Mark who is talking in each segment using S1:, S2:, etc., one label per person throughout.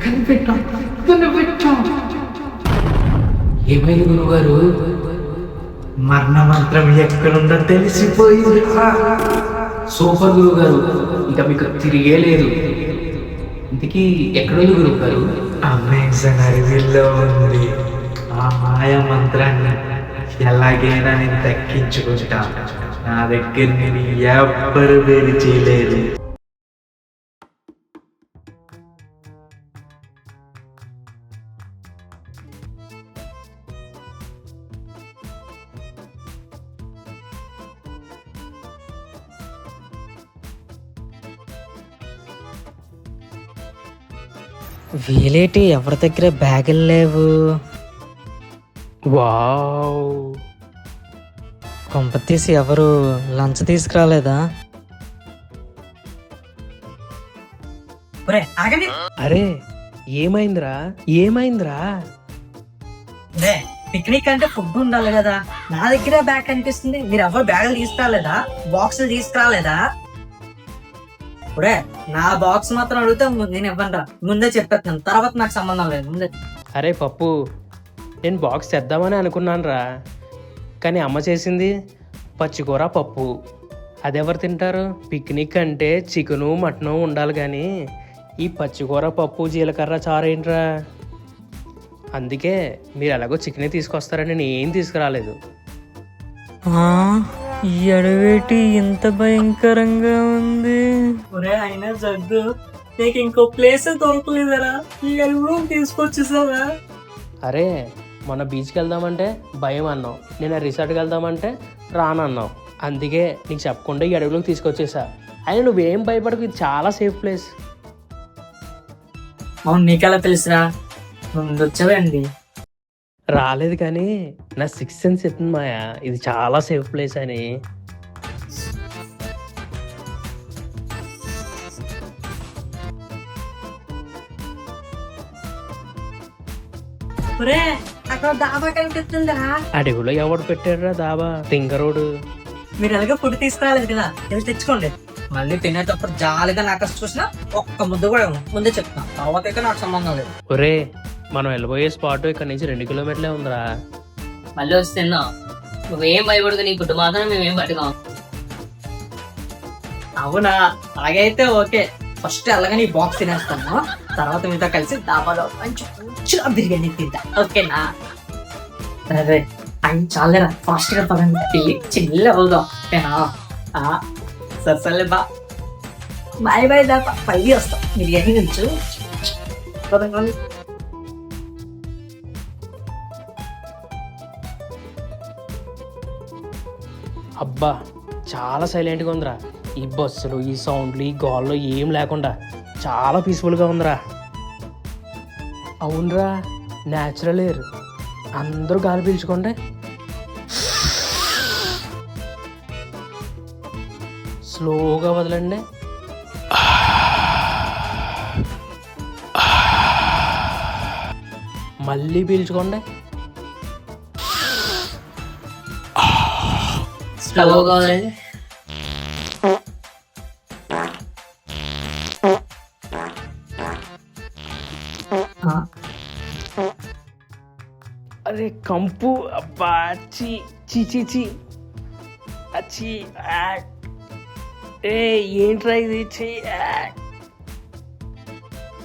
S1: కనిపెట్టా కనిపెట్టా. ఏమైంది గురుగారు? మరణ మంత్రం ఎక్కడుందో తెలిసిపోయింది. సూపర్ గురుగారు, ఇక మీకు తిరిగే లేదు. ఇంతకీ ఎక్కడుంది గురుగారు? అమెజాన్ అడవిలో ఉంది. ఆ మాయ మంత్రాన్ని ఎలాగైనా నేను దక్కించుకుంటా. నా దగ్గర నేను ఎవ్వరు వేరు చేయలేరు.
S2: వీలేటి ఎవరి దగ్గర బ్యాగులు లేవు.
S3: వావ్,
S2: కొంప తీసి ఎవరు లంచ్ తీసుకురాలేదా?
S3: అరే ఏమైందిరా? ఏమైందిరా?
S2: పిక్నిక్ అంటే ఫుడ్ ఉండాలి కదా. నా దగ్గర బ్యాగ్ కనిపిస్తుంది, మీరు ఎవరు బ్యాగులు తీసుకురాలేదా? బాక్సులు తీసుకురాలేదా? ఇప్పుడే నా బాక్స్ మాత్రం అడిగితే నేను ఇవ్వండి, ముందే చెప్పేస్తాను. తర్వాత నాకు సంబంధం లేదు, ముందే.
S3: అరే పప్పు, నేను బాక్స్ తెద్దామని అనుకున్నాను రా, కానీ అమ్మ చేసింది పచ్చికూర పప్పు. అదెవరు తింటారు? పిక్నిక్ అంటే చికెను మటను ఉండాలి, కానీ ఈ పచ్చికూర పప్పు జీలకర్ర చారు ఏంట్రా? అందుకే మీరు ఎలాగో చికెనే తీసుకొస్తారని నేను ఏం తీసుకురాలేదు.
S2: ఈ అడవేటి ఇంత భయంకరంగా ఉంది. అయినా జగ్గు, నీకు ఇంకో ప్లేస్ దొరకలేదరా? ఈ అడవి తీసుకొచ్చేసావా?
S3: అరే మొన్న బీచ్కి వెళ్దామంటే భయం అన్నావు, నేను రిసార్ట్కి వెళ్దామంటే రానన్నావు. అందుకే నీకు చెప్పకుండా ఈ అడవిలోకి తీసుకొచ్చేసా. అయినా నువ్వేం భయపడకు, ఇది చాలా సేఫ్ ప్లేస్.
S2: అవును, నీకెలా తెలుసురా? ముందు వచ్చావండి.
S3: రాలేదు కానీ నా సిక్స్త్ సెన్స్ చెప్తుంది మాయా, ఇది చాలా సేఫ్ ప్లేస్ అని.
S2: అక్కడ డాబా కనిపిస్తుందా?
S3: అడవిలో ఎవడు పెట్టాడురా దాబా? తింగరోడు.
S2: మీరు ఎలాగో ఫుడ్ తీసుకురాలేదు కదా, వెళ్ళి తెచ్చుకోండి. మళ్ళీ తినేటప్పుడు జాలిగా నాకు చూసినా ఒక్క ముద్ద కూడా ముందే చెప్తాను, తర్వాత అయితే నాకు సంబంధం లేదు.
S3: ఒరే, మనం వెళ్ళబోయే స్పాట్ ఇక్కడ నుంచి 2 కిలోమీటర్లే ఉందిరా.
S4: మళ్ళీ వచ్చి తిన్నా. నువ్వేం భయపడదు, నీ ఫుడ్ మాత్రం మేమేం పట్టుకోం.
S2: అవునా? అలాగైతే ఓకే. ఫస్ట్ అలాగని బాక్స్ తినేస్తాను, తర్వాత మీతో కలిసి డాబాలో మంచి కూర్చుని బిర్యానీ తింటా, ఓకేనా? అరే టైం చాలేరా, ఫాస్ట్ గా పదండి, చిల్ల అవుదాం, ఓకేనా? సరే బా, బాయ్ బాయ్ దాకా పైకి వస్తాం. బిర్యానీ నుంచు పదండి.
S3: అబ్బా చాలా సైలెంట్గా ఉందిరా. ఈ బస్సులు, ఈ సౌండ్లు, ఈ గోల్లో ఏం లేకుండా చాలా పీస్ఫుల్గా ఉందిరా. అవునరా, న్యాచురల్ ఎయిర్. అందరూ గాలి పీల్చుకోండి. స్లోగా వదలండి. మళ్ళీ పీల్చుకోండి.
S4: స్లోగా వదలండి.
S3: అరే కంపు, అబ్బా చీ చీ చీ చీ అచ్చి. ఏ ఏంట్రా ఇది? చీ.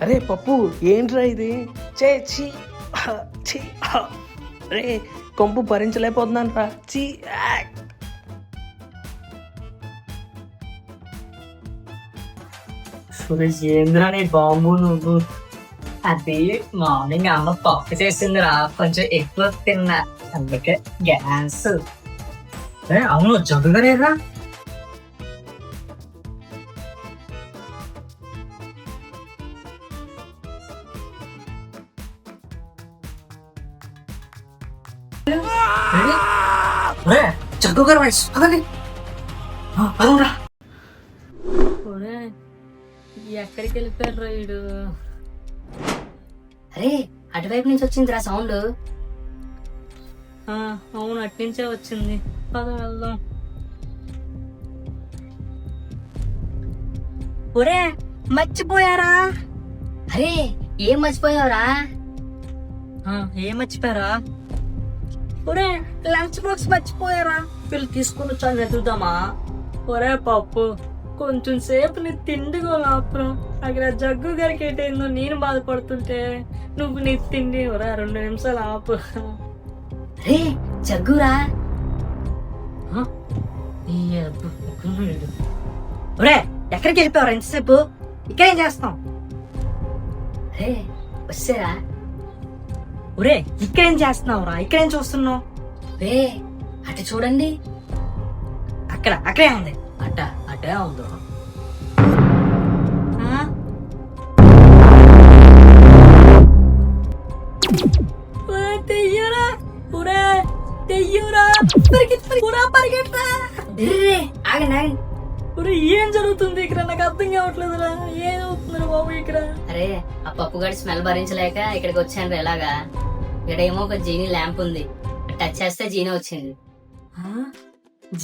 S3: అరే పప్పు, ఏంట్రా ఇది? చే చీ చీ. అరే కంపు భరించలేకపోతున్నాను రా. చీ.
S2: సురేష్, ఏంద్రా నీ బాంబు నువ్వు? అది మార్నింగ్ అమ్మ పప్పు చేసిందిరా, కొంచెం ఎక్కువ తిన్నా, అందుకే గ్యాస్. అవును, జరుగుగానేరా. జగ్గుగారు వాయిస్ పదండి, పదంరా.
S4: ఎక్కడికి వెళ్ళిపోయారు వీడు? అరే అటువైపు నుంచి వచ్చిందిరా సౌండ్.
S2: అవును, అట్నుంచే వచ్చింది, పద వెళ్దాం.
S4: ఒరే మర్చిపోయారా? అరే ఏం మర్చిపోయావురా?
S2: ఏం మర్చిపోయారా? ఒరే లంచ్ బాక్స్ మర్చిపోయారా? వీళ్ళు తీసుకుని వచ్చాను వెతుకుదామా? ఒరే పప్పు, కొంచెం సేపు నీ తిండిగో లాపురం. అక్కడ జగ్గు గారికి ఏంటో నేను బాధపడుతుంటే నువ్వు నీ తిండి ఒరే 2 నిమిషాలు ఆపు.
S4: రే జగ్గురా.
S2: ఒరే ఎక్కడికి వెళ్ళిపోయారా ఎంతసేపు? ఇక్కడేం చేస్తాం?
S4: రే వచ్చారా?
S2: ఒరే ఇక్కడేం చేస్తున్నావురా? ఇక్కడేం చూస్తున్నావు?
S4: రే అటు చూడండి.
S2: అక్కడే ఉంది. అటే ఉందో. తెయ్యూరా పురా, తెయ్యూరా పరిగెట్టరా.
S4: రే ఆగండి ఆగండి.
S2: ఏం జరుగుతుంది ఇక్కడ? నాకు అర్థం కావట్లేదురా. ఏం అవుతుంది బాబు ఇక్కడ?
S4: అరే ఆ పప్పు గడి స్మెల్ భరించలేక ఇక్కడికి వచ్చాను. ఎలాగా ఇక్కడేమో ఒక జీనీ ల్యాంప్ ఉంది. టచ్ చేస్తే జీనీ వచ్చింది.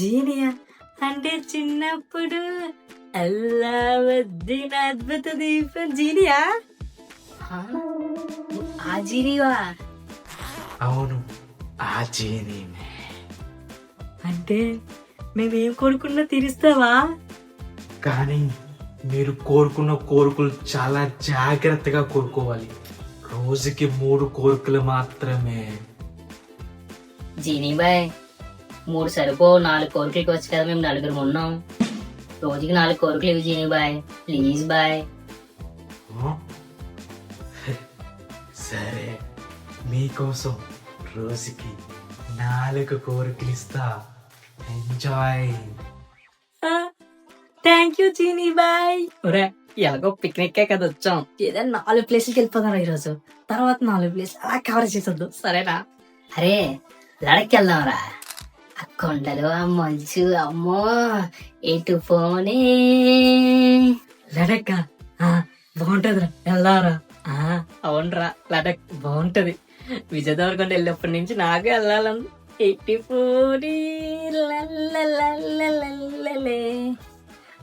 S2: జీనియా అంటే చిన్నప్పుడు అల్లావుద్దీన్ అద్భుత దీపం జీనియా?
S4: ఆ జీనీవా?
S1: అవును, ఆ జీని.
S2: అంటే మేమేం కోరుకున్నా తీరుస్తావా?
S1: కానీ మీరు కోరుకున్న కోరికలు చాలా జాగ్రత్తగా కోరుకోవాలి. రోజుకి 3 కోరికలు మాత్రమే.
S4: జీనీ బాయ్ 3 సరిపో, 4 కోరికలకి వచ్చి కదా మేము 4 ఉన్నాం. రోజుకి 4 కోరికలు ఇవి జీనీ బాయ్, ప్లీజ్ బాయ్.
S1: సరే, మీకోసం రోజుకి 4 కోరికలు ఇస్తా. Enjoy.
S2: Thank you genie boy. ఒరే ఎలాగో పిక్నిక్ కదా వచ్చాం, ఏదైనా 4 ప్లేస్లకి వెళ్ళిపోతాం ఈరోజు. తర్వాత 4 ప్లేస్ అలా కవర్ చేసొద్దు, సరేనా?
S4: అరే లడక్కి వెళ్దాంరా. ఆ కొండలు, ఆ మంచు, అమ్మో ఎటు పోనే.
S2: లడక్ బాగుంటదిరా, వెళ్దాంరా. అవునరా, లడక్ బాగుంటది. విజయ్ దేవరకొండ వెళ్ళినప్పటి నుంచి నాకు వెళ్ళాలని.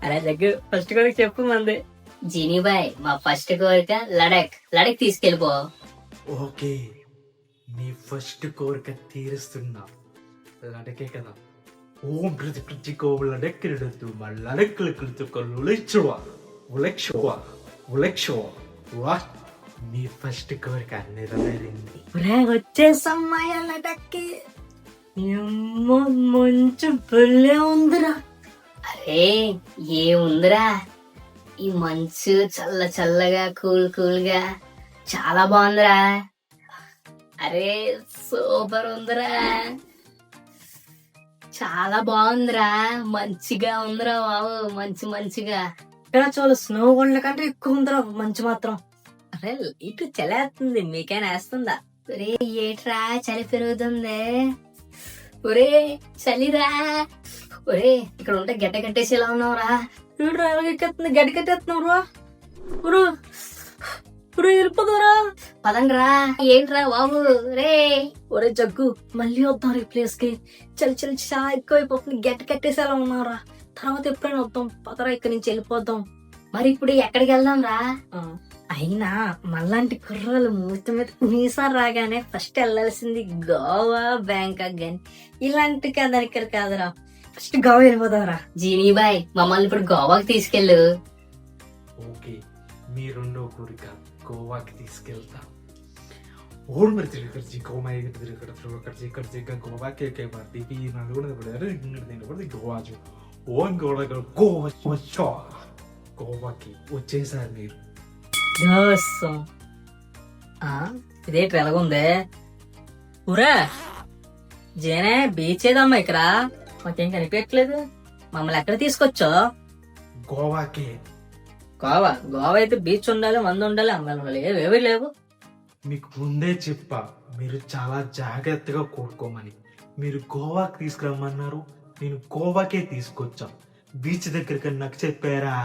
S2: అరే దగ్గర ఫస్ట్ కోరిక చెప్పు మంది.
S4: జీనీ బాయ్ మా ఫస్ట్ కోరిక లడక్. లడక్ తీసుకెళ్ళిపో.
S1: ఓకే, నీ ఫస్ట్ కోరిక తీరుస్తున్నా. లడకే కదా. ఓం ప్రతి ప్రతికో లడక్కిడద్దు మా లడక్కులకులతో ఉలక్షవా. నీ ఫస్ట్ కోరిక నెరవేరింది.
S2: వచ్చేసమ్మాయ లడక్కి. మంచు భలే ఉందిరా.
S4: అరే ఏముందిరా, ఈ మంచు చల్ల చల్లగా కూల్ కూల్ గా చాలా బాగుందిరా. అరే సూపర్ ఉందిరా, చాలా బాగుందిరా. మంచిగా ఉందిరా బాబు, మంచిగా.
S2: ఇక్కడ చాలా స్నో కొండల కంటే ఎక్కువ ఉందిరా మంచు మాత్రం. అరే ఇటు చలేస్తుంది, మీకైనా వేస్తుందా?
S4: ఒరే ఏట్రా చలి పెరుగుతుంది. ఒరే చలిరా. ఒరే ఇక్కడ ఉంటే గడ్డ కట్టేసేలా ఉన్నావురా.
S2: చూడరా ఎలాగెక్కేస్తుంది, గడ్డి కట్టేస్తున్నావురా. వెళ్ళిపోతారా?
S4: పదండ్రా. ఏంట్రా బాబు? రే
S2: ఒరే జగ్గు, మళ్ళీ వద్దాం ఈ ప్లేస్ కి. చలి చాలా ఎక్కువైపోతుంది, గడ్డి కట్టేసేలా ఉన్నావురా. తర్వాత ఎప్పుడైనా వద్దాం, పదరా ఇక్కడి నుంచి వెళ్ళిపోదాం.
S4: మరి ఇప్పుడు ఎక్కడికి వెళ్దాం రా?
S2: అయినా మళ్ళాంటి కుర్రాలు మూతి మీద మీసాలు రాగానే ఫస్ట్ వెళ్ళాల్సింది గోవా, బ్యాంకాక్ గాని ఇలాంటి కదలికర కాదురా. ఫస్ట్ గోవా వెళ్ళిపోదాంరా.
S4: జీనీ బాయ్ మమ్మల్ని ఇప్పుడు గోవాకి తీసుకెళ్ళు.
S1: ఓకే, మీ రెండో కోరిక గోవాకి తీసుకెళ్తా. ఓడి మరి తిరిగి గోవాకి వచ్చేసారు మీరు.
S2: ఇదేంటి ఎలాగుంది? ఊరా జేనే బీచ్ ఏదమ్మా ఇక్కడ, మాకేం కనిపించట్లేదు. మమ్మల్ని ఎక్కడ తీసుకొచ్చో?
S1: గోవాకి.
S2: గోవా అయితే బీచ్ ఉండాలి, మందు ఉండాలి, అమ్మాయిలు ఉండాలి. ఏవేవి లేవు.
S1: మీకు ముందే చెప్పా మీరు చాలా జాగ్రత్తగా కోరుకోమని. మీరు గోవాకి తీసుకురమ్మన్నారు, నేను గోవాకే తీసుకొచ్చా. బీచ్ దగ్గరికి నాకు చెప్పారా?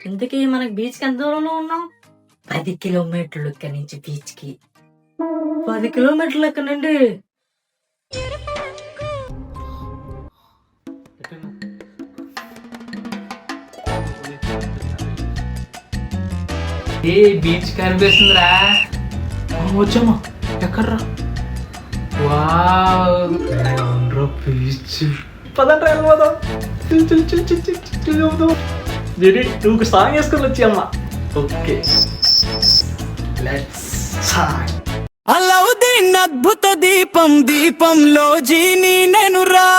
S2: ఇంతకీ మనకి బీచ్ కి ఎంత దూరంలో ఉన్నాం? 10 కిలోమీటర్లు ఇక్కడి నుంచి బీచ్ కి. 10 కిలోమీటర్లు ఎక్కడి నుండి?
S3: ఏ బీచ్ కనిపిస్తుందిరా.
S1: వచ్చామా ఎక్కడ్రా
S3: వావ్,
S1: బీచ్ పదండ్రా వెళ్ళిపోదాం. దీని నువ్వు సాంగ్ వేసుకొని వచ్చామ్మా. Okay let's start.
S5: అలౌద్దీన్ అద్భుత దీపం దీపంలో జీని నెనురా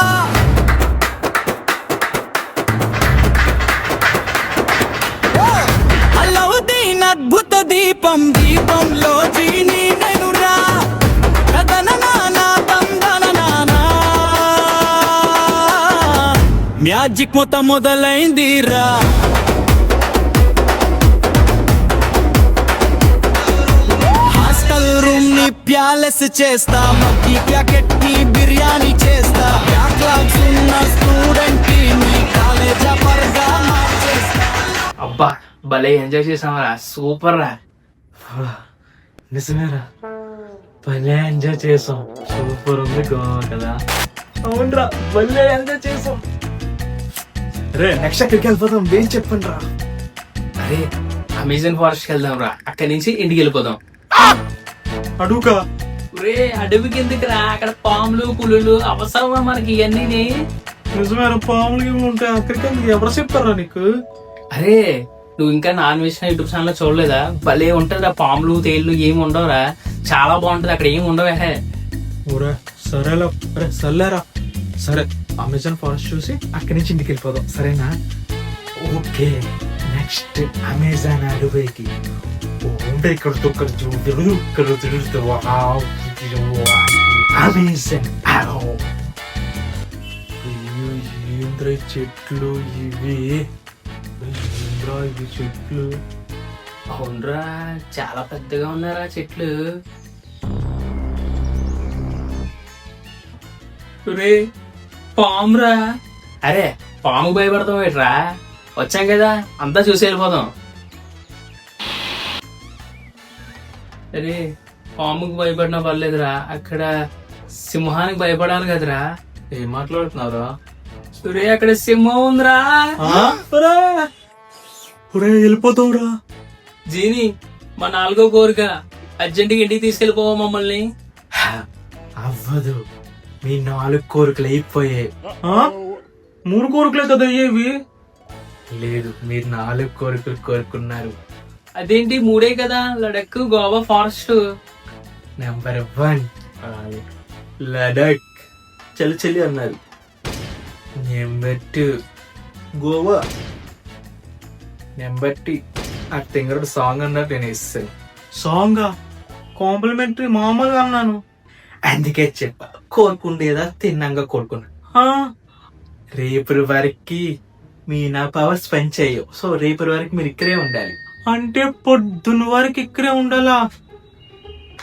S5: అలౌద్దీన్ అద్భుత దీపం దీపంలో జీని నెనురా కదననానా తందననానా మ్యాజిక్ మొత్తం మొదలైందిరా రూమ్ ని ప్యాలెస్ చేస్తా మక్కీ ప్యాకెట్ ని బిర్యానీ చేస్తా బ్యాక్లాగ్స్ ఉన్న స్టూడెంట్ ని కాలేజ్ పర్గా మార్చేస్తా.
S3: అబ్బా భలే ఎంజాయ్ చేసామరా, సూపర్ రా.
S1: నిజమేరా భలే ఎంజాయ్ చేసాం. సూపర్ ఉంది గోవా కదా. అవునరా భలే ఎంజాయ్ చేసాం. రే నెక్స్ట్ ఎక్కడికి వెళ్ళిపోదాం ఏం చెప్పండి రా.
S3: అరే అమెజాన్ ఫారెస్ట్ వెళ్దాం రా, అక్కడి నుంచి ఇంటికి వెళ్ళిపోదాం.
S1: అడుగుకా
S3: రే అడవికి ఎందుకురా, అక్కడ పాములు పులులు అవసరమా మనకి ఇవన్నీ.
S1: నిజమేరా పాములు ఉంటాయి అక్కడికి ఎవరు చెప్తారా నీకు.
S3: అరే నువ్వు ఇంకా నాన్ వెజ్ యూట్యూబ్ ఛానల్ చూడలేదా? భలే ఉంటది ఆ పాములు తేళ్లు ఏమి ఉండవురా, చాలా బాగుంటది అక్కడ, ఏమి ఉండవే.
S1: ఊరా సరేలా అరే సర్లేరా. సరే అమెజాన్ ఫారెస్ట్ చూసి అక్కడి నుంచి ఇంటికి వెళ్ళిపోదాం సరేనా. ఓకే నెక్స్ట్ అమెజాన్ అడవికి ఇక్కడ తిరుగుతూ అమెజాన్ ఏంద్ర చెట్లు ఇవి, ఏంద్రా ఇవి చెట్లు.
S3: అవునరా చాలా పెద్దగా ఉన్నారా చెట్లు. రే పామురా. అరే పాము భయపడతాం ఏంట్రా, వచ్చాం కదా అంతా చూసి వెళ్ళిపోదాం. అరే పాముకి భయపడినా పర్లేదురా, అక్కడ సింహానికి భయపడాలి కదరా.
S1: ఏం మాట్లాడుతున్నారా.
S3: రే అక్కడ సింహం ఉందిరా.
S1: వెళ్ళిపోతావురా.
S3: జీని మా 4వ కోరిక, అర్జెంటుగా ఇంటికి తీసుకెళ్ళిపోవా మమ్మల్ని.
S1: అవ్వదు, మీ 4 కోరికలు అయిపోయాయి. 3 కోరికలే కదా అయ్యేవి. లేదు మీరు 4 కోరికలు కోరుకున్నారు.
S3: అదేంటి 3 కదా, లడక్ గోవా ఫారెస్ట్.
S1: నెంబర్ 1 లడక్ చలి చలి అన్నారు. నెంబర్ 2 గోవా. నెంబర్ 3 ఆ తింగరుడు సాంగ్ అన్నట్టు నేను ఇస్తాను. సాంగ్ కాంప్లిమెంటరీ మామూలుగా అన్నాను, అందుకే చెప్పా కోరుకుండేదా తిన్నాగా కోరుకున్నా. రేపు వరకు మీ నా పవర్స్ పనిచేయవు, సో రేపు వరకు మీరు ఇక్కడే ఉండాలి. అంటే పొద్దున్న వరకు ఇక్కడే ఉండాలా?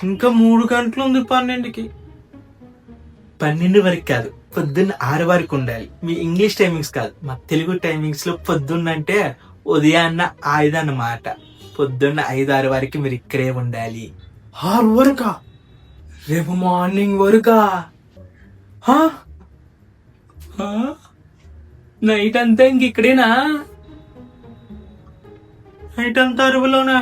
S1: ఇంకా 3 గంటలు ఉంది 12కి. 12 వరకు కాదు, పొద్దున్న 6 వరకు ఉండాలి. మీ ఇంగ్లీష్ టైమింగ్స్ కాదు, మా తెలుగు టైమింగ్స్ లో పొద్దున్న అంటే ఉదయాన్న 5 అన్నమాట. పొద్దున్న 5-6 వరకు మీరు ఇక్కడే ఉండాలి. 6 వరకా? రేపు మార్నింగ్ వరకా?
S3: నైట్ అంతా ఇంక ఇక్కడేనా?
S1: నైట్ అంతా అరువులోనా?